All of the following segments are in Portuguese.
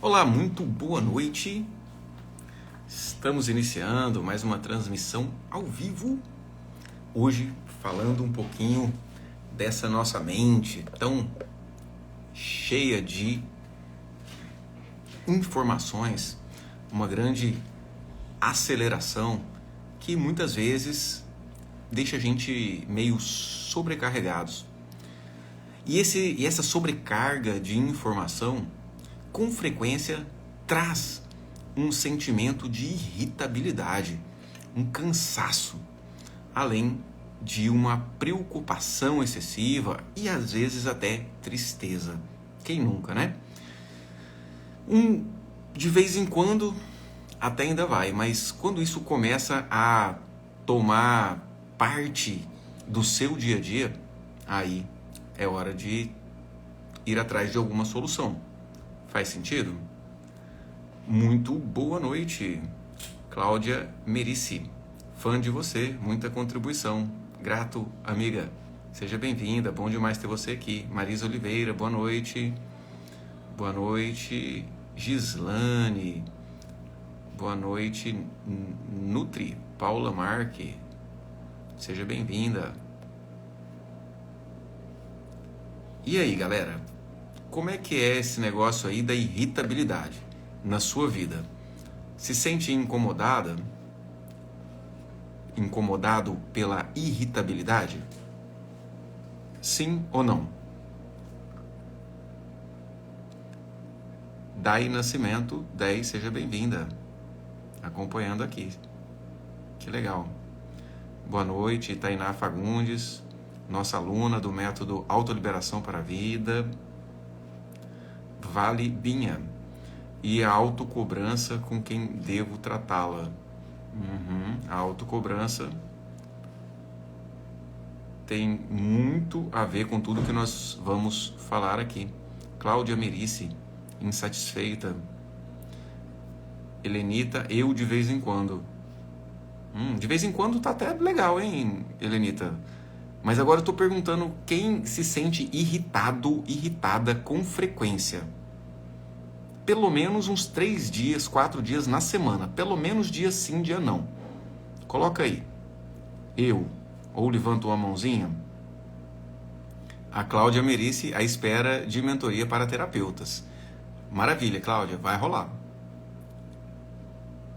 Olá, muito boa noite. Estamos iniciando mais uma transmissão ao vivo. Hoje falando um pouquinho dessa nossa mente tão cheia de informações, uma grande aceleração que muitas vezes deixa a gente meio sobrecarregados. E essa sobrecarga de informação com frequência traz um sentimento de irritabilidade, um cansaço, além de uma preocupação excessiva e às vezes até tristeza. Quem nunca, né? De vez em quando até ainda vai, mas quando isso começa a tomar parte do seu dia a dia, aí é hora de ir atrás de alguma solução. Faz sentido? Muito boa noite, Cláudia Merici. Fã de você, muita contribuição. Grato, amiga. Seja bem-vinda, bom demais ter você aqui. Marisa Oliveira, boa noite. Boa noite, Gislane. Boa noite, Nutri. Paula Marque. Seja bem-vinda. E aí, galera? Como é que é esse negócio aí da irritabilidade na sua vida? Se sente incomodado pela irritabilidade? Sim ou não? Dai Nascimento, 10, seja bem-vinda. Acompanhando aqui. Que legal. Boa noite, Tainá Fagundes, nossa aluna do método Autoliberação para a Vida. Vale Binha. E a autocobrança com quem devo tratá-la. A autocobrança tem muito a ver com tudo que nós vamos falar aqui. Cláudia Merici, insatisfeita. Helenita, eu de vez em quando. De vez em quando tá até legal, hein, Helenita? Mas agora eu tô perguntando quem se sente irritada com frequência. Pelo menos uns 3 dias, 4 dias na semana. Pelo menos dia sim, dia não. Coloca aí. Eu. Ou levanta uma mãozinha. A Cláudia Merici, à espera de mentoria para terapeutas. Maravilha, Cláudia. Vai rolar.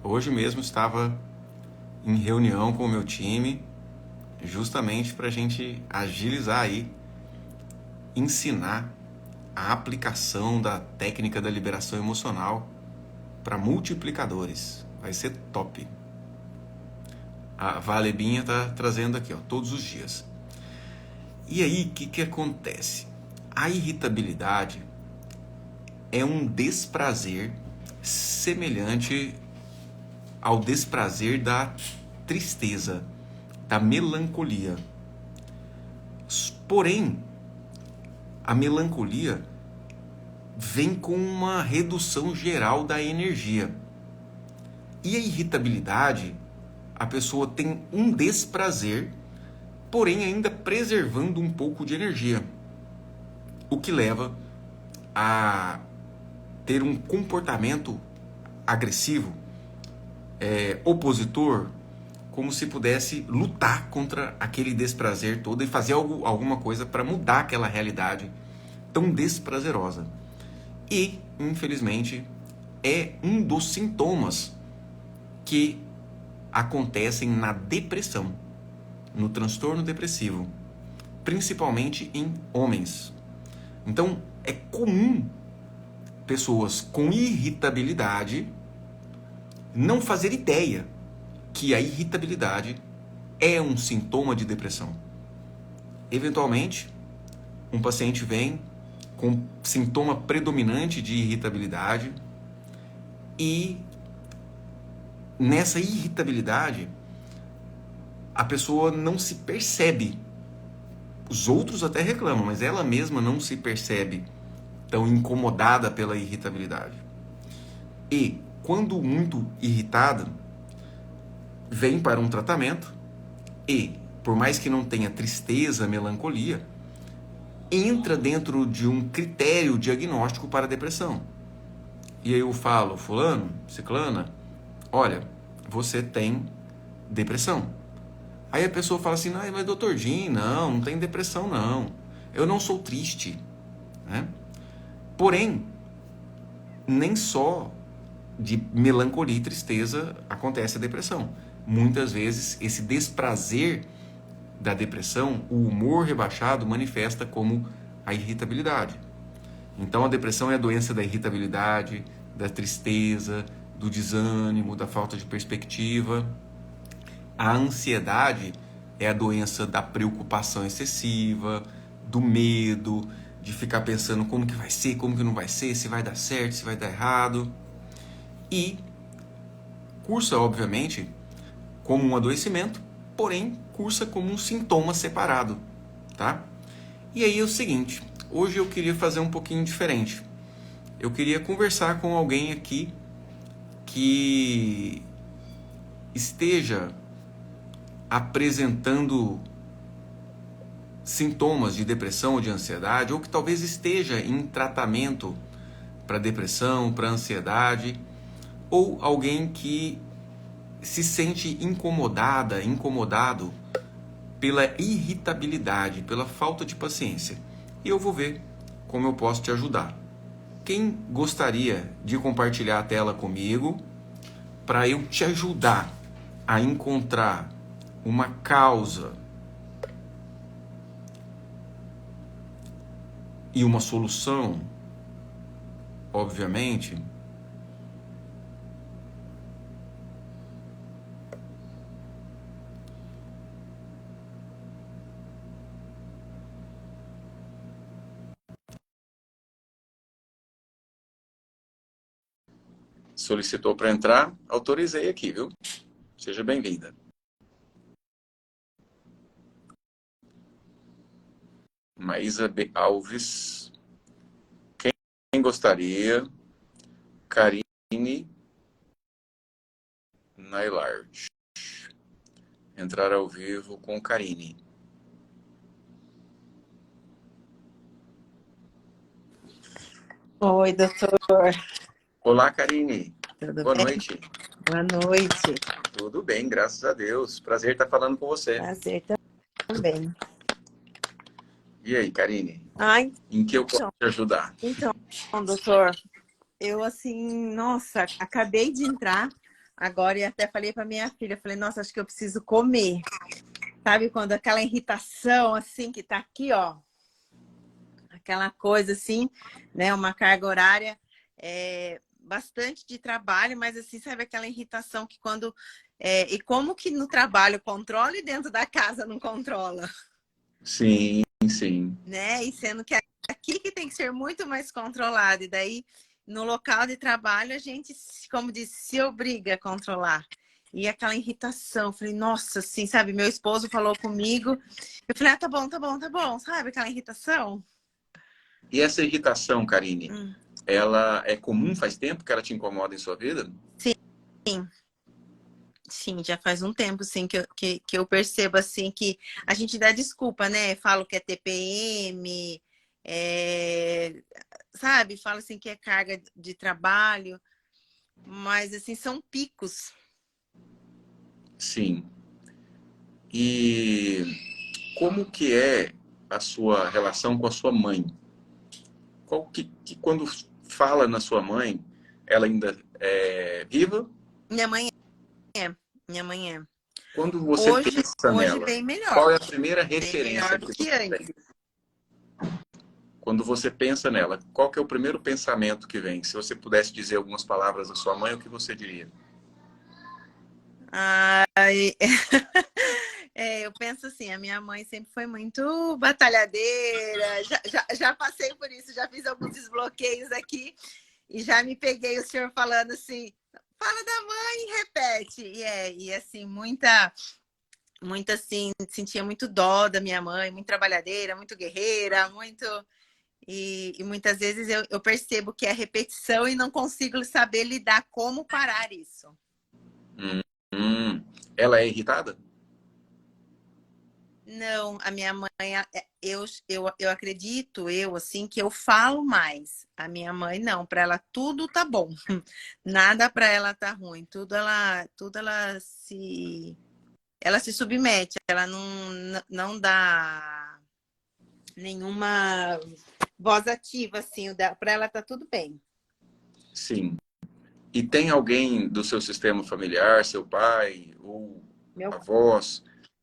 Hoje mesmo estava em reunião com o meu time, justamente para a gente agilizar aí, ensinar a aplicação da técnica da liberação emocional para multiplicadores. Vai ser top. A Valebinha está trazendo aqui, ó, todos os dias. E aí, o que acontece? A irritabilidade é um desprazer semelhante ao desprazer da tristeza, da melancolia. Porém, a melancolia vem com uma redução geral da energia. E a irritabilidade, a pessoa tem um desprazer, porém ainda preservando um pouco de energia. O que leva a ter um comportamento agressivo, opositor, como se pudesse lutar contra aquele desprazer todo e fazer alguma coisa para mudar aquela realidade tão desprazerosa. E, infelizmente, é um dos sintomas que acontecem na depressão, no transtorno depressivo, principalmente em homens. Então, é comum pessoas com irritabilidade não fazer ideia que a irritabilidade é um sintoma de depressão. Eventualmente, um paciente vem com sintoma predominante de irritabilidade e nessa irritabilidade a pessoa não se percebe. Os outros até reclamam, mas ela mesma não se percebe tão incomodada pela irritabilidade. E quando muito irritada, vem para um tratamento e, por mais que não tenha tristeza, melancolia, entra dentro de um critério diagnóstico para a depressão. E aí eu falo, fulano, ciclana, olha, você tem depressão. Aí a pessoa fala assim, mas doutor Jim, não tem depressão não. Eu não sou triste. Né? Porém, nem só de melancolia e tristeza acontece a depressão. Muitas vezes esse desprazer da depressão, o humor rebaixado, manifesta como a irritabilidade. Então a depressão é a doença da irritabilidade, da tristeza, do desânimo, da falta de perspectiva. A ansiedade é a doença da preocupação excessiva, do medo, de ficar pensando como que vai ser, como que não vai ser, se vai dar certo, se vai dar errado. E cursa, obviamente, como um adoecimento, porém cursa como um sintoma separado, tá? E aí é o seguinte, hoje eu queria fazer um pouquinho diferente. Eu queria conversar com alguém aqui que esteja apresentando sintomas de depressão ou de ansiedade, ou que talvez esteja em tratamento para depressão, para ansiedade, ou alguém que se sente incomodado pela irritabilidade, pela falta de paciência. E eu vou ver como eu posso te ajudar. Quem gostaria de compartilhar a tela comigo para eu te ajudar a encontrar uma causa e uma solução, obviamente? Solicitou para entrar, autorizei aqui, viu? Seja bem-vinda. Maísa B. Alves. Quem gostaria? Karine Nailard. Entrar ao vivo com Karine. Oi, doutor. Olá, Karine. Tudo Boa bem? noite. Boa noite. Tudo bem, graças a Deus. Prazer estar falando com você. Prazer também. E aí, Karine? Ah, Em que eu posso te ajudar? então, doutor, eu assim, nossa, acabei de entrar agora e até falei para minha filha, falei, nossa, acho que eu preciso comer. Sabe quando aquela irritação assim que tá aqui, ó, aquela coisa assim, né, uma carga horária bastante de trabalho, mas assim, sabe aquela irritação que quando e como que no trabalho controla e dentro da casa não controla? Sim, sim. Né? E sendo que aqui que tem que ser muito mais controlado. E daí, no local de trabalho, a gente, como disse, se obriga a controlar. E aquela irritação, falei, nossa, assim, sabe? Meu esposo falou comigo, eu falei, tá bom, tá bom, tá bom, sabe? Aquela irritação. E essa irritação, Karine, Hum. ela é comum? Faz tempo que ela te incomoda em sua vida? Sim, sim, já faz um tempo, sim, que eu percebo, assim, que a gente dá desculpa, né? Falo que é TPM, sabe? Falo, assim, que é carga de trabalho. Mas, assim, são picos. Sim. E como que é a sua relação com a sua mãe? Qual que quando fala na sua mãe, ela ainda é viva? Minha mãe é. Minha mãe é. Quando você Hoje, pensa hoje nela, bem qual melhor. é a primeira Bem referência melhor que do você que tem? antes. Quando você pensa nela, qual que é o primeiro pensamento que vem? Se você pudesse dizer algumas palavras da sua mãe, o que você diria? Ai, eu penso assim, a minha mãe sempre foi muito batalhadeira. Já passei por isso, já fiz alguns desbloqueios aqui e já me peguei o senhor falando assim, fala da mãe e repete. E assim, muita assim, sentia muito dó da minha mãe, muito trabalhadeira, muito guerreira, muito. E muitas vezes eu percebo que é repetição e não consigo saber lidar como parar isso. Hum, ela é irritada? Não, a minha mãe, eu acredito, assim, que eu falo mais. A minha mãe não, para ela tudo tá bom. Nada para ela tá ruim. Tudo ela se submete, ela não dá nenhuma voz ativa, assim, para ela tá tudo bem. Sim. E tem alguém do seu sistema familiar, seu pai ou Meu, avós,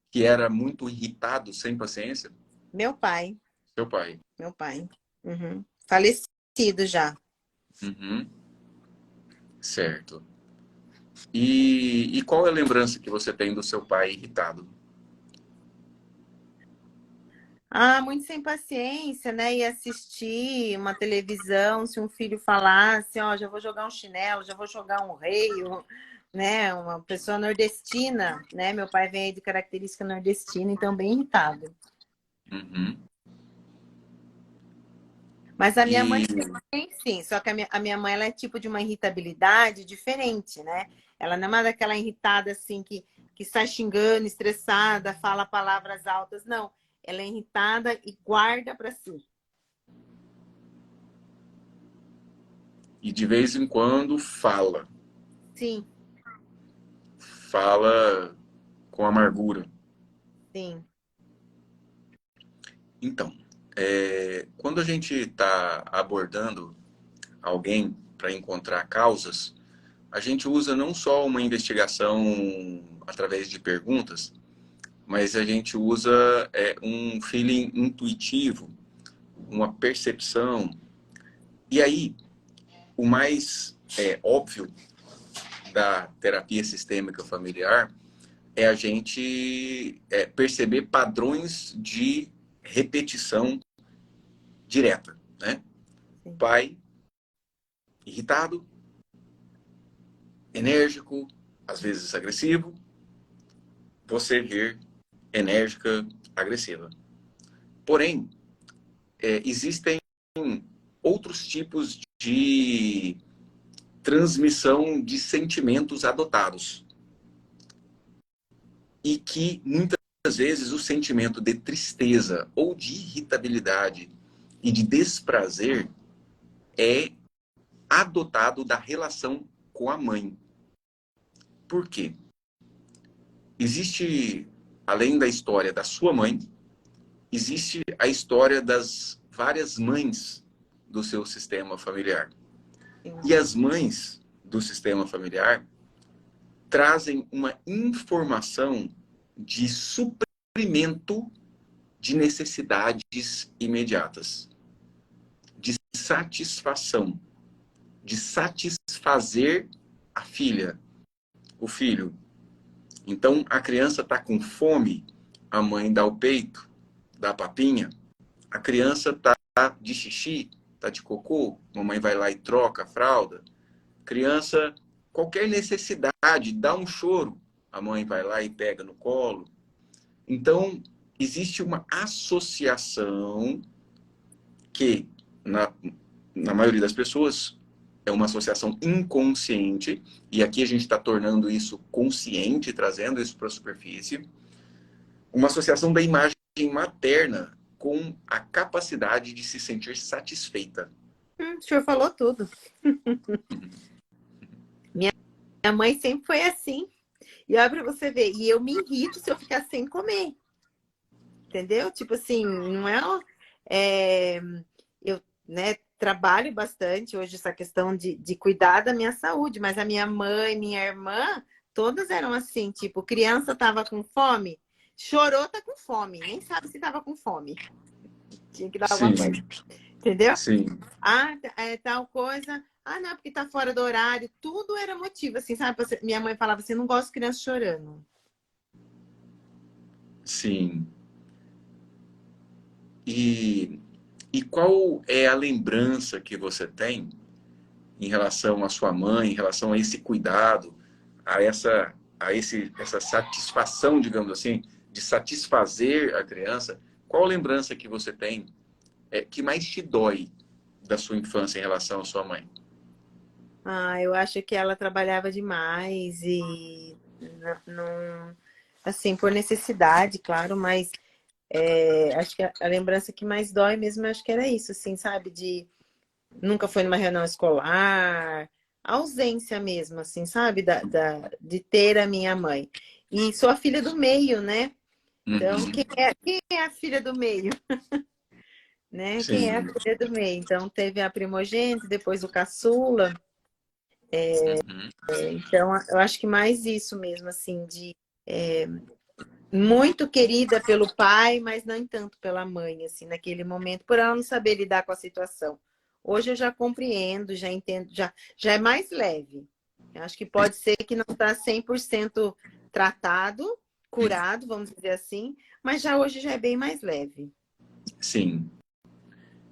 que era muito irritado, sem paciência? meu pai, Seu pai. meu pai. Uhum. Falecido já. Uhum. Certo. E qual é a lembrança que você tem do seu pai irritado? Ah, muito sem paciência, né? E assistir uma televisão, se um filho falasse, ó, já vou jogar um chinelo, já vou jogar um rei, né? Uma pessoa nordestina, né? Meu pai vem aí de característica nordestina, então bem irritado. Uhum. Mas a minha mãe E tem sim, só que a minha mãe ela é tipo de uma irritabilidade diferente, né? Ela não é uma daquela irritada assim que sai xingando, estressada, fala palavras altas, não. Ela é irritada e guarda para si. de vez em quando fala. Sim, Fala com amargura. sim. Então, quando a gente está abordando alguém para encontrar causas, a gente usa não só uma investigação através de perguntas, mas a gente usa um feeling intuitivo, uma percepção. E aí, o mais óbvio da terapia sistêmica familiar é a gente perceber padrões de repetição direta, né? Sim. Pai irritado, enérgico, às vezes agressivo, você vir enérgica, agressiva. Porém, existem outros tipos de transmissão de sentimentos adotados e que muitas vezes o sentimento de tristeza ou de irritabilidade e de desprazer é adotado da relação com a mãe. Por quê? Existe, além da história da sua mãe, existe a história das várias mães do seu sistema familiar. Sim. E as mães do sistema familiar trazem uma informação de suprimento de necessidades imediatas, de satisfação, de satisfazer a filha, o filho. Então a criança está com fome, a mãe dá o peito, dá a papinha, a criança está de xixi, está de cocô, a mamãe vai lá e troca a fralda. Criança, qualquer necessidade, dá um choro, a mãe vai lá e pega no colo. Então, existe uma associação que, na, na maioria das pessoas, é uma associação inconsciente, e aqui a gente está tornando isso consciente, trazendo isso para a superfície, uma associação da imagem materna com a capacidade de se sentir satisfeita. O senhor falou tudo. Minha mãe sempre foi assim. E olha para você ver. E eu me irrito se eu ficar sem comer. Entendeu? Tipo assim, não é. é eu, né, trabalho bastante hoje essa questão de cuidar da minha saúde, mas a minha mãe, minha irmã, todas eram assim, tipo, criança tava com fome, chorou, tá com fome, nem sabe se tava com fome. Tinha que dar alguma coisa, Sim, entendeu? sim, Ah, tal coisa. Ah, não, porque tá fora do horário. Tudo era motivo, assim, sabe? Minha mãe falava assim, não gosto de criança chorando. sim. E, e qual é a lembrança que você tem em relação à sua mãe, em relação a esse cuidado, essa satisfação, digamos assim, de satisfazer a criança? Qual a lembrança que você tem que mais te dói da sua infância em relação à sua mãe? Ah, eu acho que ela trabalhava demais e não, assim, por necessidade, claro, mas Acho que a lembrança que mais dói mesmo, acho que era isso, assim, sabe? De nunca foi numa reunião escolar, a ausência mesmo, assim, sabe? De ter a minha mãe. E sou a filha do meio, né? Então, Uhum. quem é a filha do meio, né? Quem é a Sim. filha do meio? Então, teve a primogênita, depois o caçula. Uhum. Então, eu acho que mais isso mesmo, assim, de muito querida pelo pai, mas não tanto pela mãe, assim, naquele momento, por ela não saber lidar com a situação. Hoje eu já compreendo, já entendo, já é mais leve. Eu acho que pode ser que não está 100% tratado, curado, vamos dizer assim, mas já hoje já é bem mais leve. Sim.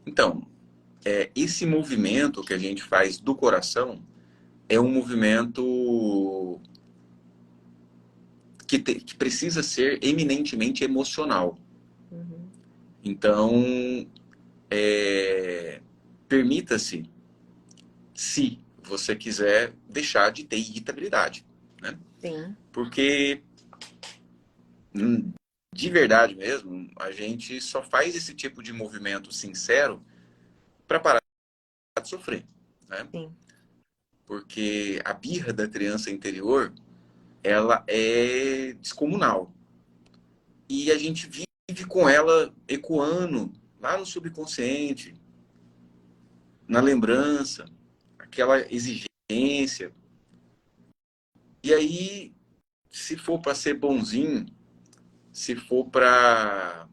Então, esse movimento que a gente faz do coração é um movimento que precisa ser eminentemente emocional. Uhum. Então, permita-se, se você quiser, deixar de ter irritabilidade, né? Sim, Porque, de verdade mesmo, a gente só faz esse tipo de movimento sincero para parar de sofrer, né? sim, Porque a birra da criança interior, ela é descomunal. E a gente vive com ela ecoando lá no subconsciente, na lembrança, aquela exigência. E aí, se for para ser bonzinho, se for para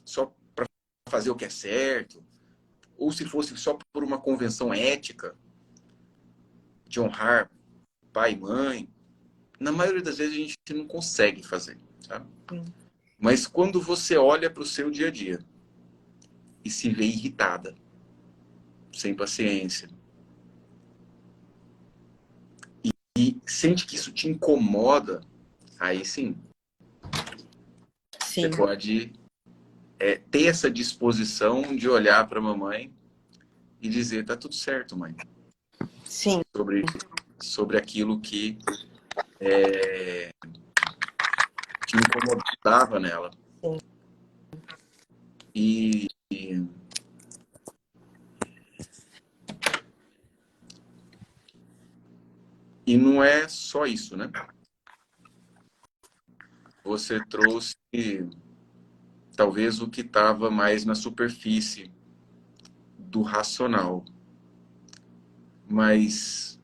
só para fazer o que é certo, ou se fosse só por uma convenção ética de honrar pai e mãe, na maioria das vezes a gente não consegue fazer, sabe? sim. Mas quando você olha para o seu dia a dia e se vê irritada, sem paciência, e sente que isso te incomoda, aí sim, você Sim, pode ter essa disposição de olhar para a mamãe e dizer: tá tudo certo, mãe, sim, sobre, sobre aquilo que te incomodava nela. sim. E, e não é só isso, né? Você trouxe talvez o que estava mais na superfície do racional, mas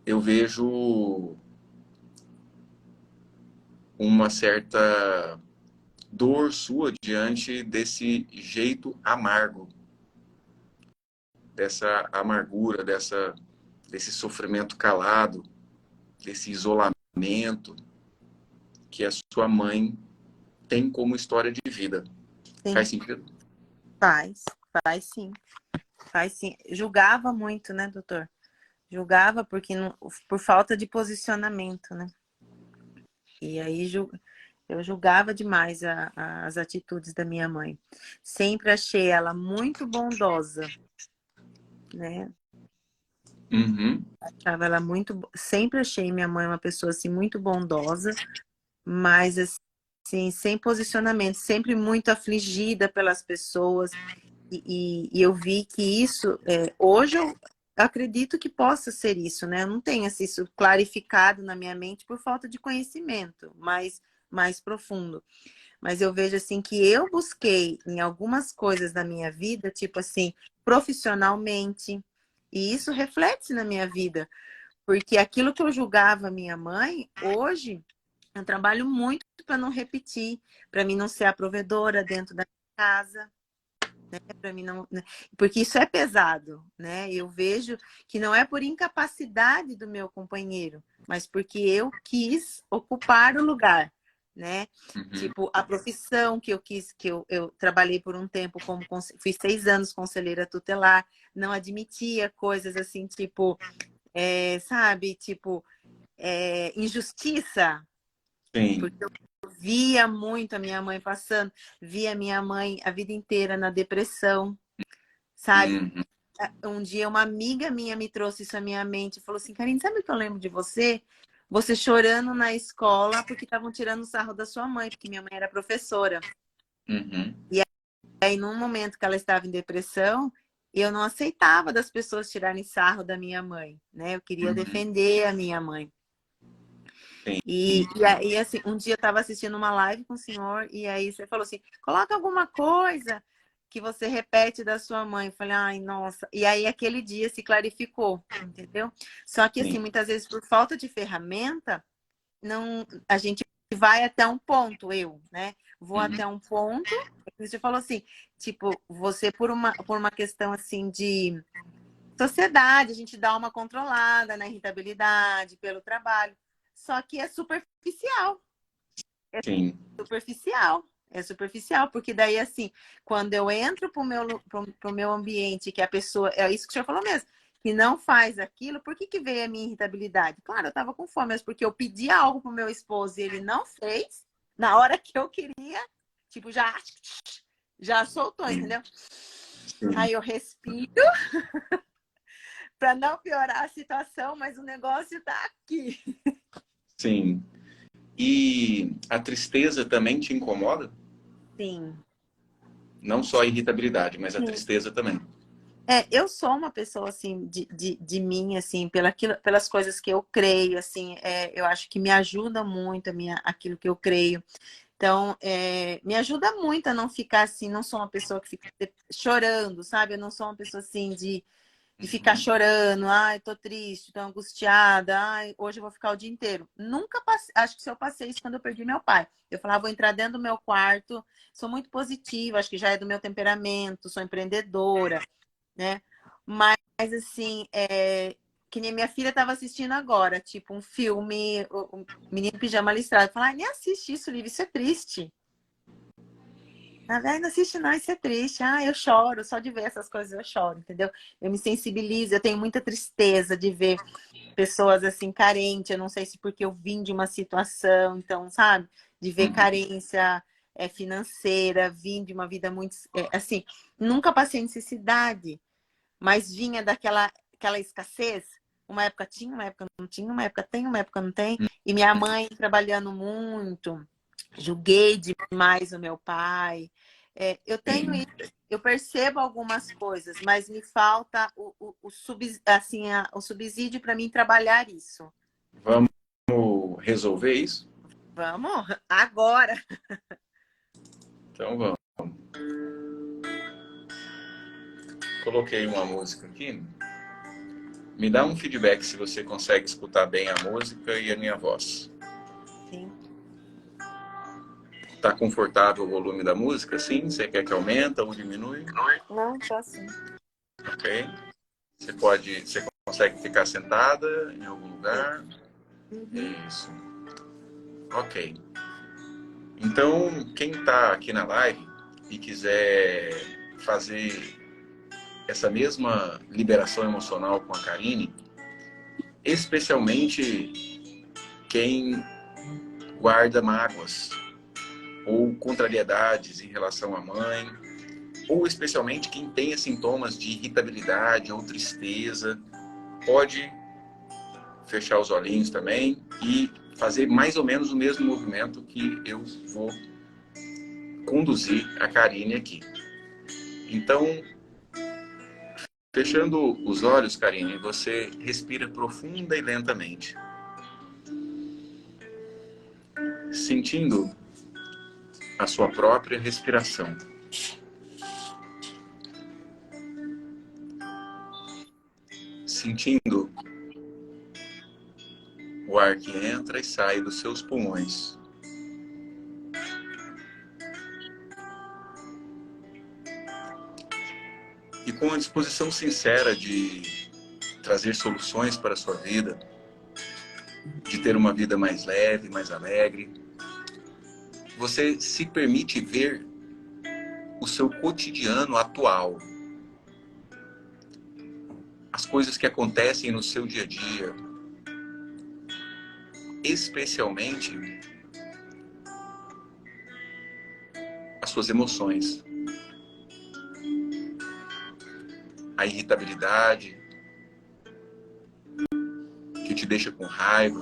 eu vejo uma certa dor sua diante desse jeito amargo, dessa amargura, desse sofrimento calado, desse isolamento que a sua mãe tem como história de vida. Sim. Faz sentido? Faz, faz sim, faz sim. Julgava muito, né, doutor? Julgava porque por falta de posicionamento, né? E aí eu julgava demais as atitudes da minha mãe. Sempre achei ela muito bondosa, né? Uhum. Achava ela sempre achei minha mãe uma pessoa assim muito bondosa, mas assim, sem posicionamento, sempre muito afligida pelas pessoas. E eu vi que isso, hoje eu acredito que possa ser isso, né? Eu não tenho assim, isso clarificado na minha mente por falta de conhecimento mais profundo. Mas eu vejo assim que eu busquei em algumas coisas da minha vida, tipo assim, profissionalmente, e isso reflete na minha vida, porque aquilo que eu julgava minha mãe, hoje eu trabalho muito para não repetir, para mim não ser a provedora dentro da casa, né? Para mim não, né? Porque isso é pesado, né? Eu vejo que não é por incapacidade do meu companheiro, mas porque eu quis ocupar o lugar, né? Uhum. Tipo, a profissão que eu quis, eu trabalhei por um tempo como fui 6 anos conselheira tutelar, não admitia coisas assim, tipo, sabe, tipo, injustiça, Sim. porque eu via muito a minha mãe passando, via a minha mãe a vida inteira na depressão, sabe? Uhum. Um dia uma amiga minha me trouxe isso à minha mente e falou assim, Karine, sabe o que eu lembro de você? você chorando na escola porque estavam tirando sarro da sua mãe, porque minha mãe era professora. Uhum. E aí, num momento que ela estava em depressão, eu não aceitava das pessoas tirarem sarro da minha mãe, né? Eu queria Uhum. defender a minha mãe. Sim. E aí, assim, um dia eu estava assistindo uma live com o senhor, e aí você falou assim, coloca alguma coisa que você repete da sua mãe. Eu falei, ai, nossa. E aí, aquele dia se clarificou, entendeu? Só que, assim, Sim. muitas vezes, por falta de ferramenta, não, a gente vai até um ponto, né? Vou Uhum. até um ponto. Você falou assim, tipo, você por uma questão assim de sociedade, a gente dá uma controlada na irritabilidade pelo trabalho. Só que é superficial, Sim. superficial. É superficial, porque daí, assim, quando eu entro pro meu ambiente, que a pessoa, é isso que o senhor falou mesmo, que não faz aquilo, por que que veio a minha irritabilidade? Claro, eu tava com fome, mas porque eu pedi algo pro meu esposo e ele não fez, na hora que eu queria, tipo, já soltou, Sim. entendeu? Sim. Aí eu respiro para não piorar a situação, mas o negócio tá aqui. Sim. E a tristeza também te incomoda? Sim. Não só a irritabilidade, mas a Sim. tristeza também. Eu sou uma pessoa, assim, de mim, assim, pelas coisas que eu creio, assim, eu acho que me ajuda muito aquilo que eu creio. Então, me ajuda muito a não ficar assim, não sou uma pessoa que fica chorando, sabe? Eu não sou uma pessoa, assim, de ficar Uhum. chorando, ai, tô triste, tô angustiada, ai, hoje eu vou ficar o dia inteiro. Nunca passei, acho que se eu passei isso quando eu perdi meu pai. Eu falava, vou entrar dentro do meu quarto, sou muito positiva, acho que já é do meu temperamento, sou empreendedora, né? Mas, assim, que nem minha filha estava assistindo agora, tipo, um filme, o Menino Pijama Listrado. Falar, nem assiste isso, Liv, isso é triste. Na verdade, não assiste não, isso é triste. Ah, eu choro, só de ver essas coisas eu choro, entendeu? Eu me sensibilizo, eu tenho muita tristeza de ver pessoas assim carentes. Eu não sei se porque eu vim de uma situação, então, sabe? De ver Uhum. carência financeira, vim de uma vida muito assim, nunca passei necessidade, mas vinha aquela escassez. Uma época tinha, uma época não tinha, uma época tem, uma época não tem. E minha mãe trabalhando muito, julguei demais o meu pai. Eu tenho Sim. isso, eu percebo algumas coisas, mas me falta assim, o subsídio para mim trabalhar isso. Vamos resolver isso? Vamos? Agora! Então vamos. Coloquei uma música aqui. Me dá um feedback se você consegue escutar bem a música e a minha voz. Sim. Tá confortável o volume da música? Sim? Você quer que aumente ou diminui? Não, tá sim. Ok. Você consegue ficar sentada em algum Sim. lugar? Uhum. Isso. Ok. Então, quem está aqui na live e quiser fazer essa mesma liberação emocional com a Karine, especialmente quem guarda mágoas ou contrariedades em relação à mãe, ou especialmente quem tenha sintomas de irritabilidade ou tristeza, pode fechar os olhinhos também e fazer mais ou menos o mesmo movimento que eu vou conduzir a Karine aqui. Então, fechando os olhos, Karine, você respira profunda e lentamente, sentindo a sua própria respiração. Sentindo o ar que entra e sai dos seus pulmões. E com a disposição sincera de trazer soluções para a sua vida, de ter uma vida mais leve, mais alegre, você se permite ver o seu cotidiano atual, as coisas que acontecem no seu dia a dia, especialmente as suas emoções, a irritabilidade que te deixa com raiva,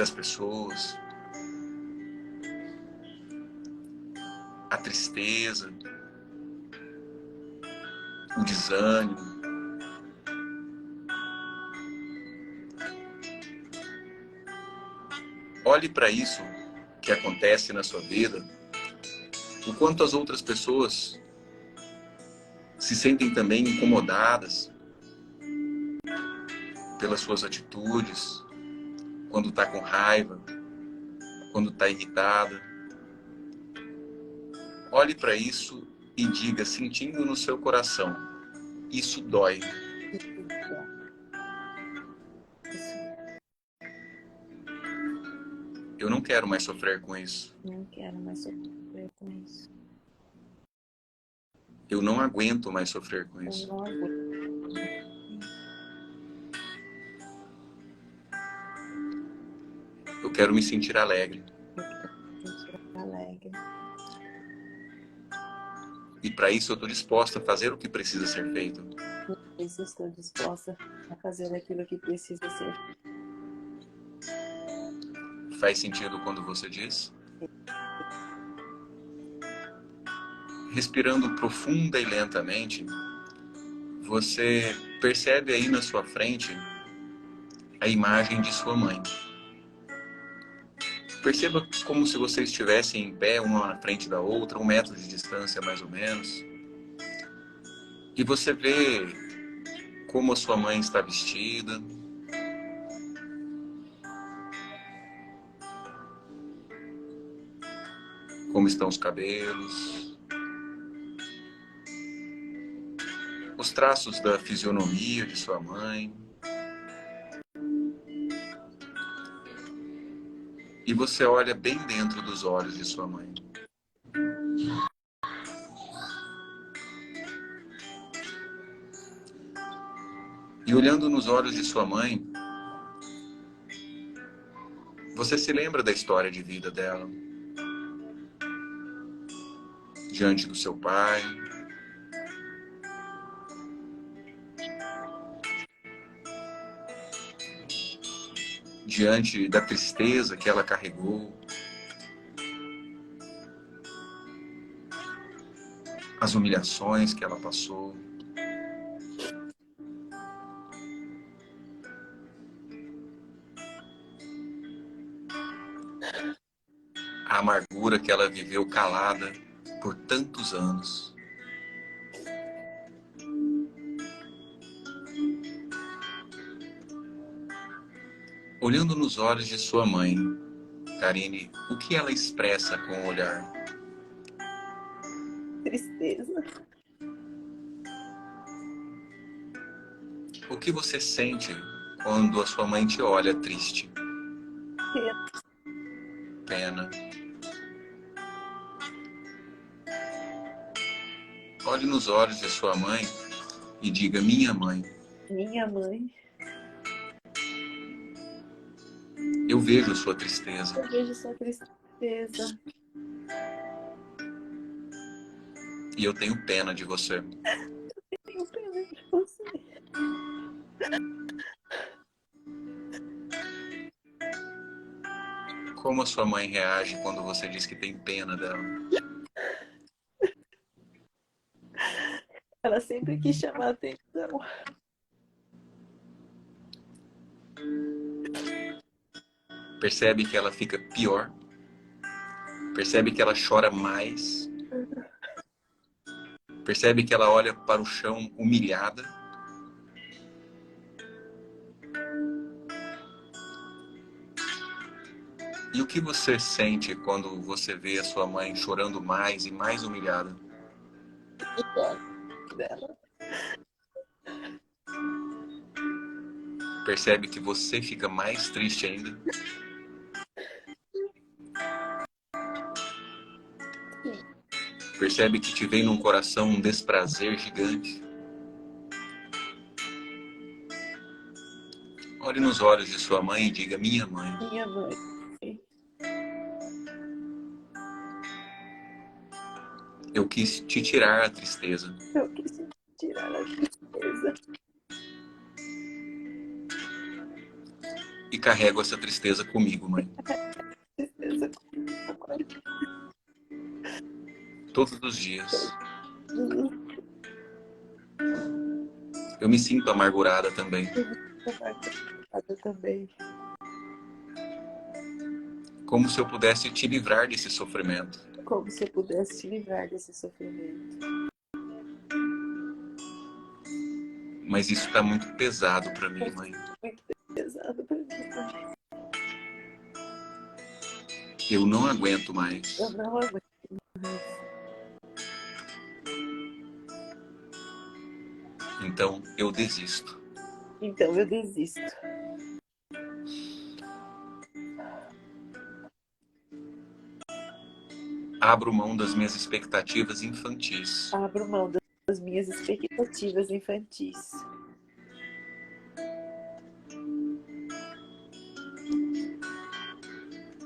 das pessoas, a tristeza, o desânimo. Olhe para isso que acontece na sua vida, o quanto as outras pessoas se sentem também incomodadas pelas suas atitudes, quando está com raiva, quando está irritada. Olhe para isso e diga, sentindo no seu coração, isso dói. Eu não quero mais sofrer com isso. Não quero mais sofrer com isso. Eu não aguento mais sofrer com Eu isso. não aguento. Eu quero me sentir alegre. Alegre. E para isso eu estou disposta a fazer o que precisa ser feito. Por isso estou disposta a fazer aquilo que precisa ser. Faz sentido quando você diz? Respirando profunda e lentamente, você percebe aí na sua frente a imagem de sua mãe. Perceba como se vocês estivessem em pé, uma na frente da outra, 1 metro de distância mais ou menos. E você vê como a sua mãe está vestida. Como estão os cabelos. Os traços da fisionomia de sua mãe. E você olha bem dentro dos olhos de sua mãe. E olhando nos olhos de sua mãe, você se lembra da história de vida dela. Diante do seu pai. Diante da tristeza que ela carregou. As humilhações que ela passou. A amargura que ela viveu calada por tantos anos. Olhando nos olhos de sua mãe, Karine, o que ela expressa com o olhar? Tristeza. O que você sente quando a sua mãe te olha triste? Pena. Olhe nos olhos de sua mãe e diga, minha mãe. Minha mãe. Eu vejo sua tristeza. Eu vejo sua tristeza. E eu tenho pena de você. Eu tenho pena de você. Como a sua mãe reage quando você diz que tem pena dela? Ela sempre quis chamar a atenção. Percebe que ela fica pior? Percebe que ela chora mais? Percebe que ela olha para o chão humilhada? E o que você sente quando você vê a sua mãe chorando mais e mais humilhada? Dela. Percebe que você fica mais triste ainda? Percebe que te vem num coração um desprazer gigante? Olhe nos olhos de sua mãe e diga, minha mãe. Minha mãe. Eu quis te tirar a tristeza. Eu quis tirar a tristeza. e carrego essa tristeza comigo, mãe. Tristeza. Todos os dias. Eu me sinto amargurada também. Eu também. Como se eu pudesse te livrar desse sofrimento. Como se eu pudesse te livrar desse sofrimento. Mas isso está muito pesado para mim, mãe. Muito pesado para mim, mãe. Eu não aguento mais. Eu não aguento mais. Então eu desisto. Então eu desisto. Abro mão das minhas expectativas infantis. Abro mão das minhas expectativas infantis.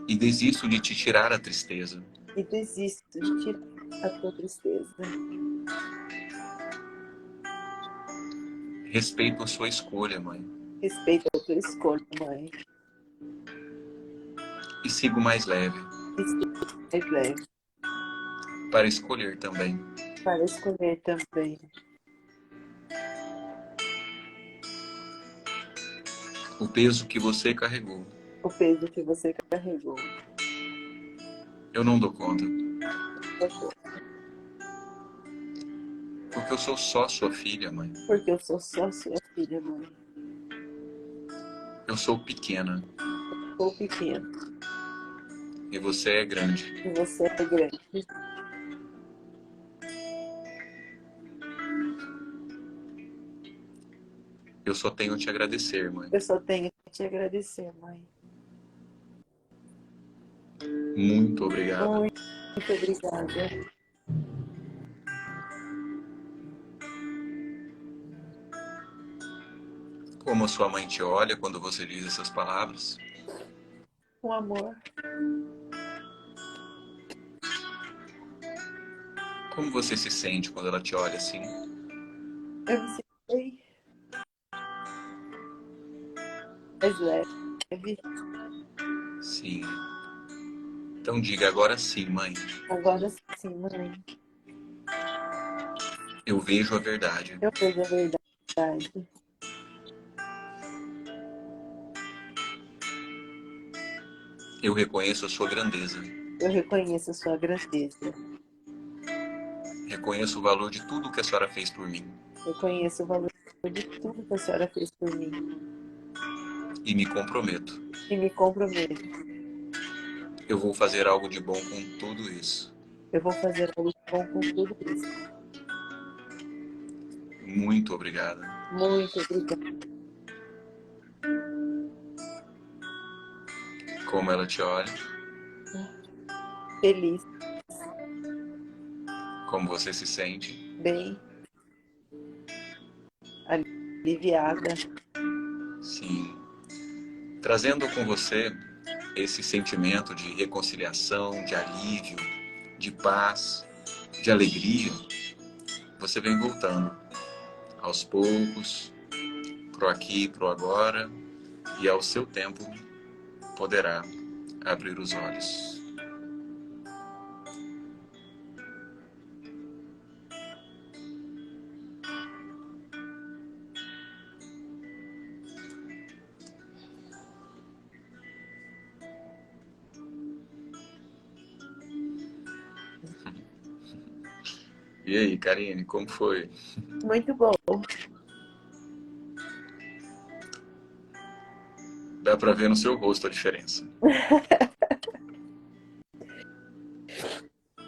E desisto de te tirar a tristeza. E desisto de tirar a tua tristeza. Respeito a sua escolha, mãe. Respeito a tua escolha, mãe. E sigo mais leve. E sigo mais leve. Para escolher também. Para escolher também. O peso que você carregou. O peso que você carregou. Eu não dou conta. Porque eu sou só sua filha, mãe. Porque eu sou só sua filha, mãe. Eu sou pequena. Sou pequena. E você é grande. E você é grande. Eu só tenho a te agradecer, mãe. Eu só tenho que te agradecer, mãe. Muito obrigado. Muito obrigada. Como a sua mãe te olha quando você diz essas palavras? Com amor. Como você se sente quando ela te olha assim? Eu me sinto bem. Mais leve. Sim. Então diga agora sim, mãe. Agora sim, mãe. Eu vejo a verdade. Eu vejo a verdade. Eu reconheço a sua grandeza. Eu reconheço a sua grandeza. Reconheço o valor de tudo que a senhora fez por mim. Reconheço o valor de tudo que a senhora fez por mim. E me comprometo. E me comprometo. Eu vou fazer algo de bom com tudo isso. Eu vou fazer algo de bom com tudo isso. Muito obrigada. Muito obrigada. Como ela te olha. Feliz. Como você se sente. Bem. Aliviada. Sim. Trazendo com você esse sentimento de reconciliação, de alívio, de paz, de alegria, você vem voltando aos poucos, pro aqui, pro agora, e ao seu tempo poderá abrir os olhos. E aí, Karine, como foi? Muito bom. Dá pra ver no seu rosto a diferença.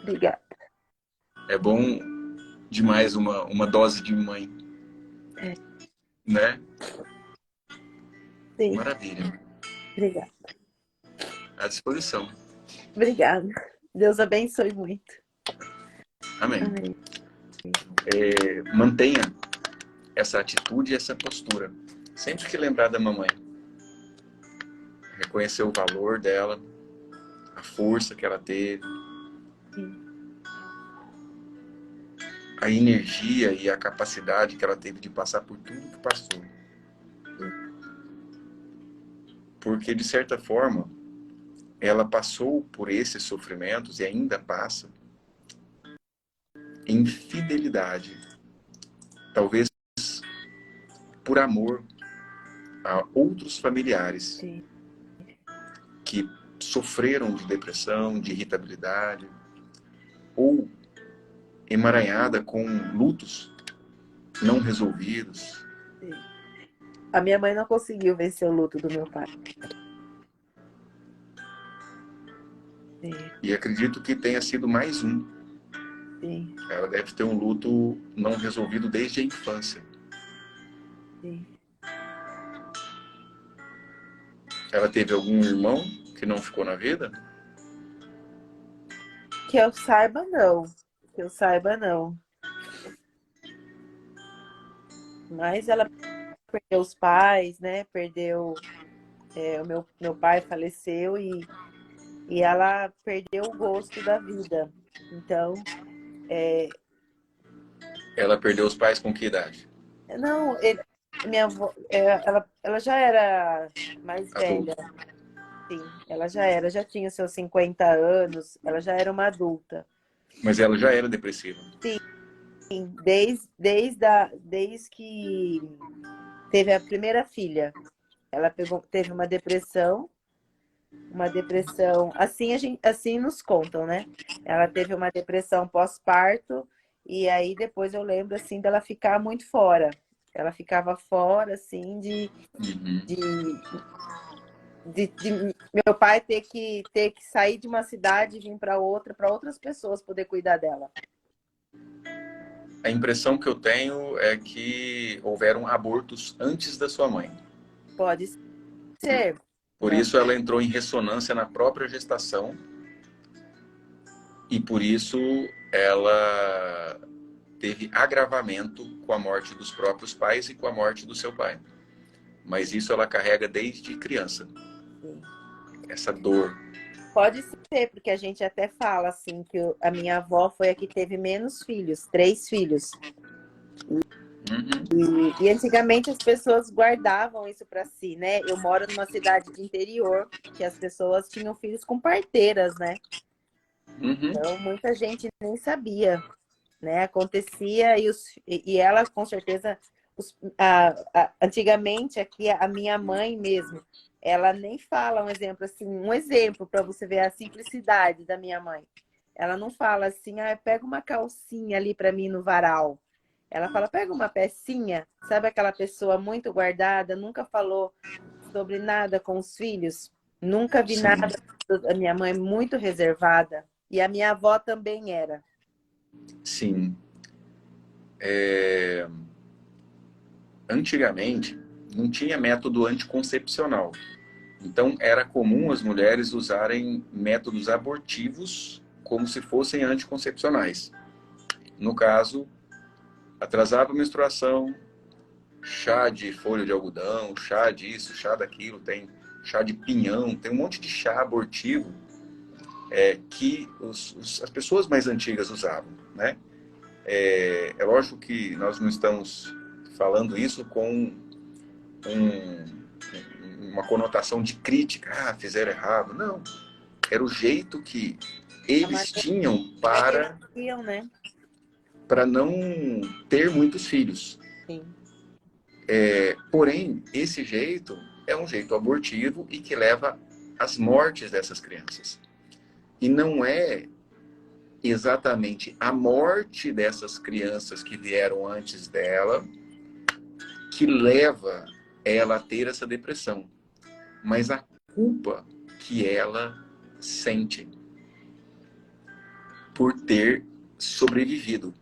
Obrigada. É bom demais uma dose de mãe. É. Né? Sim. Maravilha. Obrigada. À disposição. Obrigada. Deus abençoe muito. Amém. Amém. Mantenha essa atitude e essa postura. Sempre que lembrar da mamãe. Reconhecer o valor dela, a força que ela teve, a energia e a capacidade que ela teve de passar por tudo que passou. porque de certa forma ela passou por esses sofrimentos e ainda passa em fidelidade, talvez por amor a outros familiares Sim. que sofreram de depressão, de irritabilidade, ou emaranhada com lutos não resolvidos. Sim. A minha mãe não conseguiu vencer o luto do meu pai. Sim. E acredito que tenha sido mais um. Sim. Ela deve ter um luto não resolvido desde a infância. Sim. Ela teve algum irmão que não ficou na vida? Que eu saiba, não. Que eu saiba, não. Mas ela perdeu os pais, né? Perdeu... meu pai faleceu e ela perdeu o gosto da vida. Então, Ela perdeu os pais com que idade? não, minha avó, ela já era mais velha, Adulto. sim. Ela já tinha seus 50 anos, ela já era uma adulta. Mas ela já era depressiva. Sim, desde que teve a primeira filha. Ela teve uma depressão, assim assim nos contam, né? Ela teve uma depressão pós-parto e aí depois eu lembro assim dela ficar muito fora. Ela ficava fora assim Uhum. de, de meu pai ter que sair de uma cidade e vir para outra, para outras pessoas poder cuidar dela. A impressão que eu tenho é que houveram abortos antes da sua mãe. Pode ser. Por Não, isso ela entrou em ressonância na própria gestação e por isso ela teve agravamento com a morte dos próprios pais e com a morte do seu pai. Mas isso ela carrega desde criança. sim. Essa dor. Pode ser, porque a gente até fala assim que a minha avó foi a que teve menos filhos, 3 filhos. Uhum. E antigamente as pessoas guardavam isso para si, né? Eu moro numa cidade de interior que as pessoas tinham filhos com parteiras, né? Uhum. Então muita gente nem sabia, né? Acontecia e ela com certeza antigamente aqui a minha mãe mesmo, ela nem fala um exemplo para você ver a simplicidade da minha mãe. Ela não fala assim, pega uma calcinha ali para mim no varal. Ela fala, pega uma pecinha, sabe aquela pessoa muito guardada, nunca falou sobre nada com os filhos, nunca vi Sim, nada. A minha mãe muito reservada e a minha avó também era. sim. Antigamente não tinha método anticoncepcional. Então era comum as mulheres usarem métodos abortivos como se fossem anticoncepcionais. No caso, atrasava a menstruação, chá de folha de algodão, chá disso, chá daquilo, tem chá de pinhão, tem um monte de chá abortivo que as pessoas mais antigas usavam, né? É lógico que nós não estamos falando isso com uma conotação de crítica, fizeram errado. Não, era o jeito que A eles maneira tinham que eles iam, né? para não ter muitos filhos. Sim. Porém, esse jeito é um jeito abortivo e que leva às mortes dessas crianças. E não é exatamente a morte dessas crianças que vieram antes dela que leva ela a ter essa depressão, mas a culpa que ela sente por ter sobrevivido.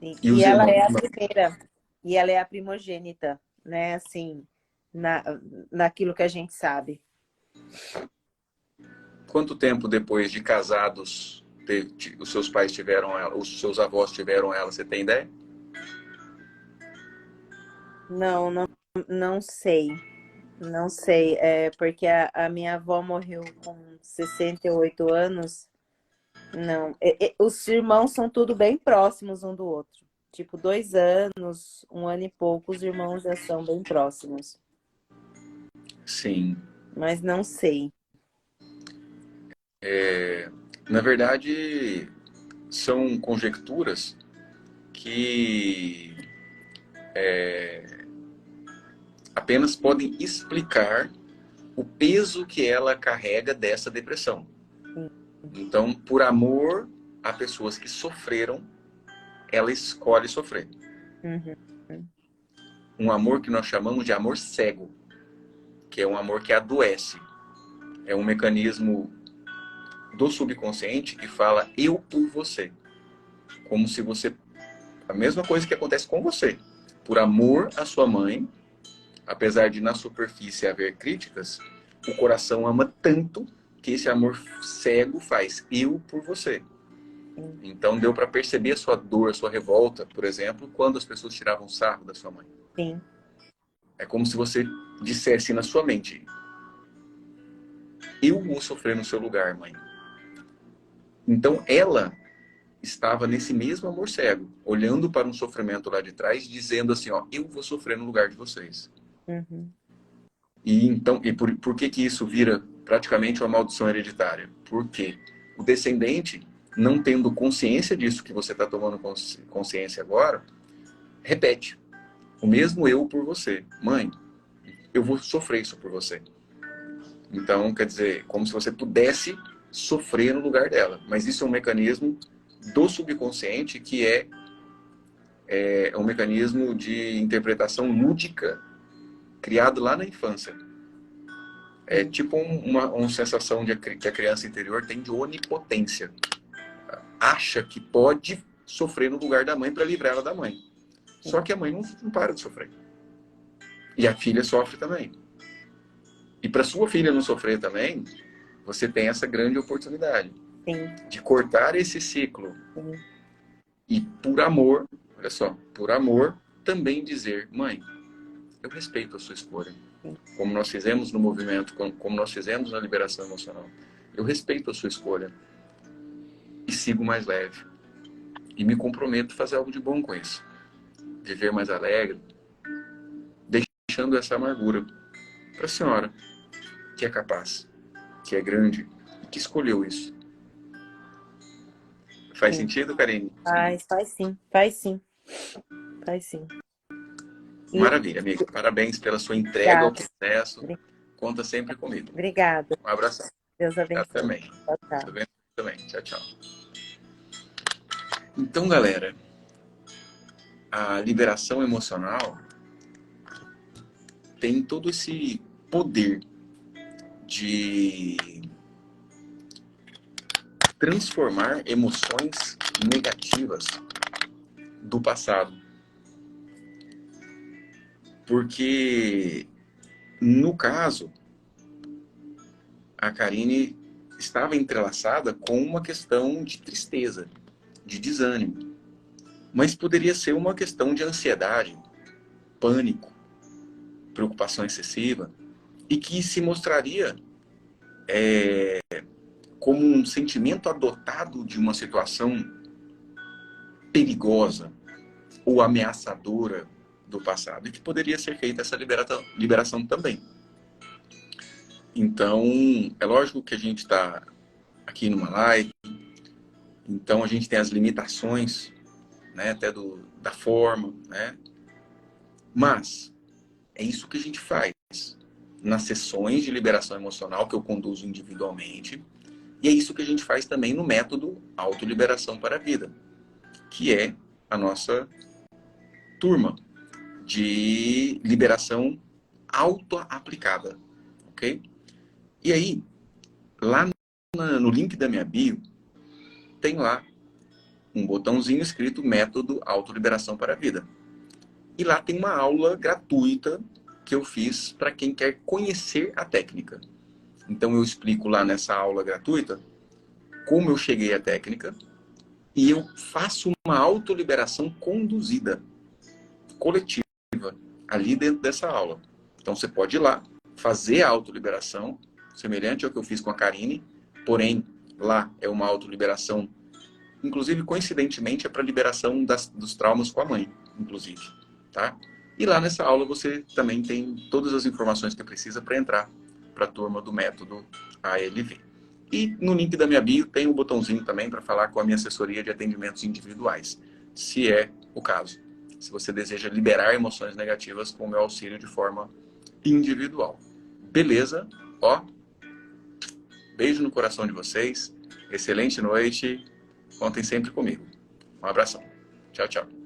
Sim. E E os ela irmãos. é a primeira, e ela é a primogênita, né? Assim, na, naquilo que a gente sabe. Quanto tempo depois de casados os seus pais tiveram ela, os seus avós tiveram ela, você tem ideia? Não, não, não sei. Não sei. É porque a minha avó morreu com 68 anos. Não. Os irmãos são tudo bem próximos um do outro. Tipo, 2 anos, 1 ano e pouco, os irmãos já são bem próximos. Sim. mas não sei. Na verdade, são conjecturas que apenas podem explicar o peso que ela carrega dessa depressão. Então, por amor a pessoas que sofreram, ela escolhe sofrer. Um amor que nós chamamos de amor cego, que é um amor que adoece. É um mecanismo do subconsciente que fala eu por você. Como se você... A mesma coisa que acontece com você. Por amor à sua mãe, apesar de na superfície haver críticas, o coração ama tanto que esse amor cego faz eu por você. Então deu para perceber a sua dor, a sua revolta, por exemplo, quando as pessoas tiravam sarro da sua mãe. Sim. É como se você dissesse na sua mente: eu vou sofrer no seu lugar, mãe. Então ela estava nesse mesmo amor cego, olhando para um sofrimento lá de trás, dizendo assim, ó, eu vou sofrer no lugar de vocês. E então, por que que isso vira praticamente uma maldição hereditária? Porque o descendente, não tendo consciência disso que você está tomando consciência agora, repete o mesmo eu por você. Mãe, eu vou sofrer isso por você. Então, quer dizer, como se você pudesse sofrer no lugar dela. Mas isso é um mecanismo do subconsciente que é um mecanismo de interpretação lúdica criado lá na infância. É tipo uma sensação que a criança interior tem de onipotência. Acha que pode sofrer no lugar da mãe para livrar ela da mãe. Só que a mãe não para de sofrer. E a filha sofre também. E para sua filha não sofrer também, você tem essa grande oportunidade de cortar esse ciclo. E por amor, olha só, por amor, também dizer, mãe, eu respeito a sua escolha. Como nós fizemos no movimento, como nós fizemos na liberação emocional. Eu respeito a sua escolha. E sigo mais leve. E me comprometo a fazer algo de bom com isso. Viver mais alegre. Deixando essa amargura para a senhora, que é capaz, que é grande, e que escolheu isso. Faz sentido, Karine? Faz sim, faz sim. Faz sim. Maravilha, amiga. Parabéns pela sua entrega ao processo. Conta sempre comigo. Obrigada. Um abração. Deus abençoe. Também. Tchau, tchau. Deus abençoe também. Tchau, tchau. Então, galera, a liberação emocional tem todo esse poder de transformar emoções negativas do passado. Porque, no caso, a Karine estava entrelaçada com uma questão de tristeza, de desânimo. Mas poderia ser uma questão de ansiedade, pânico, preocupação excessiva, e que se mostraria como um sentimento adotado de uma situação perigosa ou ameaçadora do passado, e que poderia ser feita essa liberação também. Então, é lógico que a gente está aqui numa live, então a gente tem as limitações, né, até da forma, né? Mas é isso que a gente faz nas sessões de liberação emocional que eu conduzo individualmente, e é isso que a gente faz também no método Autoliberação para a Vida, que é a nossa turma de liberação auto-aplicada, ok? E aí, lá no link da minha bio, tem lá um botãozinho escrito Método Autoliberação para a Vida. E lá tem uma aula gratuita que eu fiz para quem quer conhecer a técnica. Então eu explico lá nessa aula gratuita como eu cheguei à técnica e eu faço uma autoliberação conduzida, coletiva, ali dentro dessa aula. Então você pode ir lá, fazer a autoliberação, semelhante ao que eu fiz com a Karine, porém lá é uma autoliberação, inclusive coincidentemente é para liberação dos traumas com a mãe, inclusive, tá? E lá nessa aula você também tem todas as informações que precisa para entrar para a turma do método ALV. E no link da minha bio tem um botãozinho também para falar com a minha assessoria de atendimentos individuais, se é o caso. Se você deseja liberar emoções negativas com o meu auxílio de forma individual. Beleza? Ó, beijo no coração de vocês. Excelente noite. Contem sempre comigo. Um abração. Tchau, tchau.